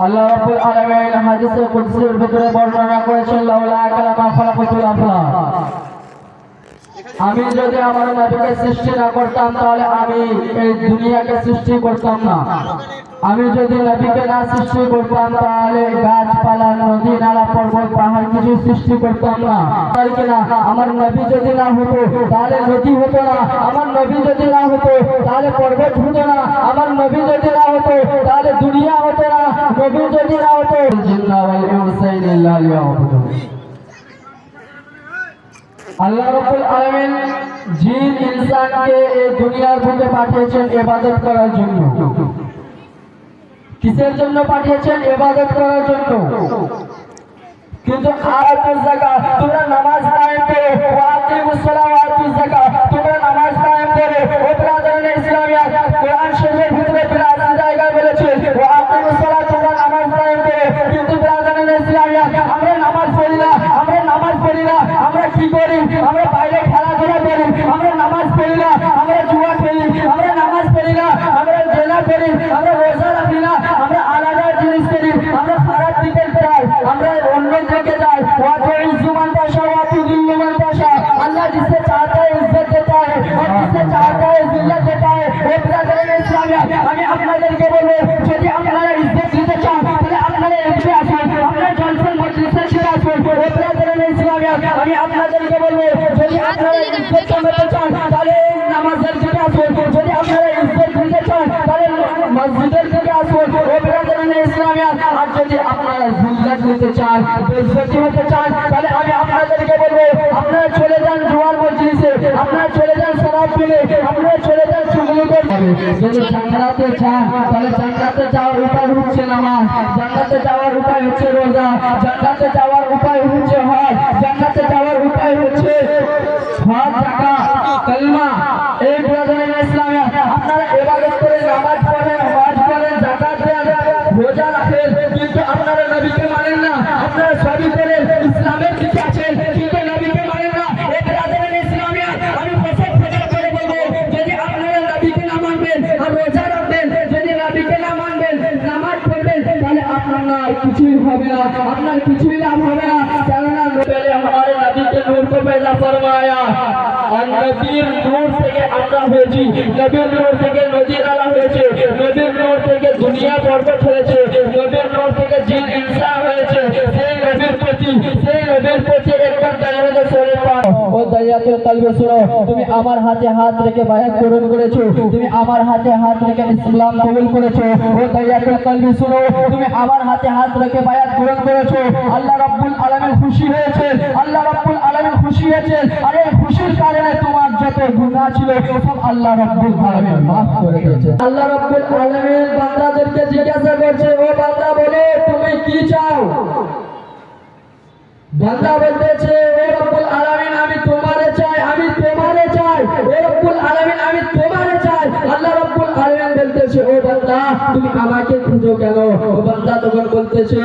আল্লাহ রাব্বুল আলামিন হাদিসে কুদসির ভিতরে বর্ণনা করেছেন লাউলা কালামা খালাকাতুল আফলাক। আমি যদি আমার নবীকে সৃষ্টি না করতাম তাহলে আমি এই দুনিয়াকে সৃষ্টি করতাম না। আমি যদি নবীকে না সৃষ্টি করতাম তাহলে গাছপালা নদী নালা পর্বত পাহাড় কিছু সৃষ্টি করতাম না। তাই কিনা আমার নবী যদি না হতো তাহলে নদী হতো না, আমার নবী যদি না হতো তাহলে পর্বত হতো না, আমার নবী যদি না হতো তাহলে দুনিয়া হতো না, নবী যদি না হতো জিন্না ওয়াল ইনসা ইল্লা লিয়াবুদুন। আল্লাহ রাব্বুল আলামিন জিন ইনসানকে এই দুনিয়ার বুকে পাঠিয়েছেন ইবাদত করার জন্য। কিসের জন্য পাঠিয়েছেন? ইবাদত করার জন্য। কিন্তু আয়াতুল যাকাত, তোমরা নামাজ কায়েম করো, ওয়া আকিমুস সালাত ওয়া আতুজ যাকাত, তোমরা নামাজ কায়েম করো। ও ব্রাদারানে ইসলামিয়া, কোরআন শরীফের ভিতরে প্রায় জায়গায় বলেছে ওয়া আকিমুস সালাত, তোমরা নামাজ কায়েম করো। কিন্তু ব্রাদারানে ইসলামিয়া, আমরা নামাজ পড়ি না, আমরা কি করি? আমরা বাইরে খেলাধুলা করি, আমরা নামাজ পড়ি না, আমরা জুয়া খেলি, আমরা নামাজ পড়ি না, আমরা জেনা করি, আমরা রোজা রাখি না, আমরা আলাদা জিনিস করি, আমরা খারাপ দিকে যাই, আমরা অন্য দিকে যাই। ওয়া তুইজ্জু মান তাশা ওয়া তুযিল্লু মান তাশা, আল্লাহ जिसे चाहता है इज्जत देता है और जिसे चाहता है जिल्लत देता है। ও ব্রাদারানে ইসলামিয়া, আমি আপনাদেরকে বলবো, যদি আপনারা ইজ্জত দিতে চান তাহলে আপনারা এমপি আসুন, আপনারা জলসা মজলিসে ছেড়ে আসুন। ও ব্রাদারানে ইসলামিয়া, আমি আপনাদেরকে বলবো, যদি আপনারা ইজ্জত কামাতে চান তাহলে নামাজের দিকে আসুন, যদি আপনারা ইজ্জত দিতে চান তাহলে মসজিদের দিকে আসুন। ও ব্রাদারানে ইসলামিয়া, আর যদি আপনারা জিল্লাত নিতে চান, বেইজ্জতি হতে চান, তাহলে আমি আপনাদেরকে বলবো, আপনারা চলে যান জুয়ার মজলিসে, আপনারা চলে যান শরাব পিলে, আপনারা চলে যান চুগলি করতে। যদি জান্নাতে চান তাহলে জান্নাতে যাওয়ার উপায় হচ্ছে নামাজ, জান্নাতে যাওয়ার উপায় হচ্ছে রোজা, জান্নাতে যাওয়ার উপায় হচ্ছে হজ, জান্নাতে যাওয়ার উপায় হচ্ছে হজ যাকাত কালমা। এই ব্রাদারানে ইসলামিয়া, আপনারা ইবাদত করেন, নামাজ পড়েন, হজ করেন, যাকাত দেন, রোজা রাখেন, কিন্তু আপনারা নবীকে মানেন না। আপনারা সবই করেন, ইসলামের দিকে আছেন, কিন্তু নবীকে মানেন না। এই ব্রাদারানে ইসলামিয়া, আমি প্রসঙ্গ করে বলবো, যদি আপনারা নবীকে না মানবেন আর রোজা রাখবেন, যদি নবীকে না মানবেন, নামাজ পড়বেন, তাহলে আপনার কিছুই হবে না, আপনার কিছুই লাভ হবে না। কেননা পহলে हमारे नबी के नूर को पैदा फरमाया और नबीर नूर থেকে আমরা হয়েছি, নবীর নূর থেকে নদী নালা হয়েছে, নবীর নূর থেকে দুনিয়া পর্বত হয়েছে, নবীর নূর থেকে জিন ইনসান হয়েছে। সেই নবীর প্রতি একবার দরুদ শরীফ পড়ো। ও দয়াতুল কলবে শুনো, তুমি আমার হাতে হাত রেখে বায়াত পূরণ করেছো, তুমি আমার হাতে হাত রেখে ইসলাম কবুল করেছো। ও দয়াতুল কলবে শুনো, তুমি আমার হাতে হাত রেখে বায়াত পূরণ করেছো। আল্লাহ রাব্বুল আলামিন খুশি হয়েছে, আল্লাহ রাব্বুল আলামিন খুশি হয়েছে। আর এই খুশির কারণে তোমার যত গুনাহ ছিল সব আল্লাহ রাব্বুল আলামিন maaf করে দিয়েছে। আল্লাহ রাব্বুল আলামিন বান্দাদেরকে জিজ্ঞাসা করছে, ও বান্দা বলে তুমি কি চাও? বান্দা বলতেছে, ও রব্বুল আলামিন আমি তোমারে চাই, আমি তোমারে চাই, ও রব্বুল আলামিন আমি তোমারে চাই। আল্লাহ রাব্বুল আলামিন বলতেছে, ও বান্দা তুমি আমাকে খুঁজো কেন? ও বান্দা তখন বলতেছে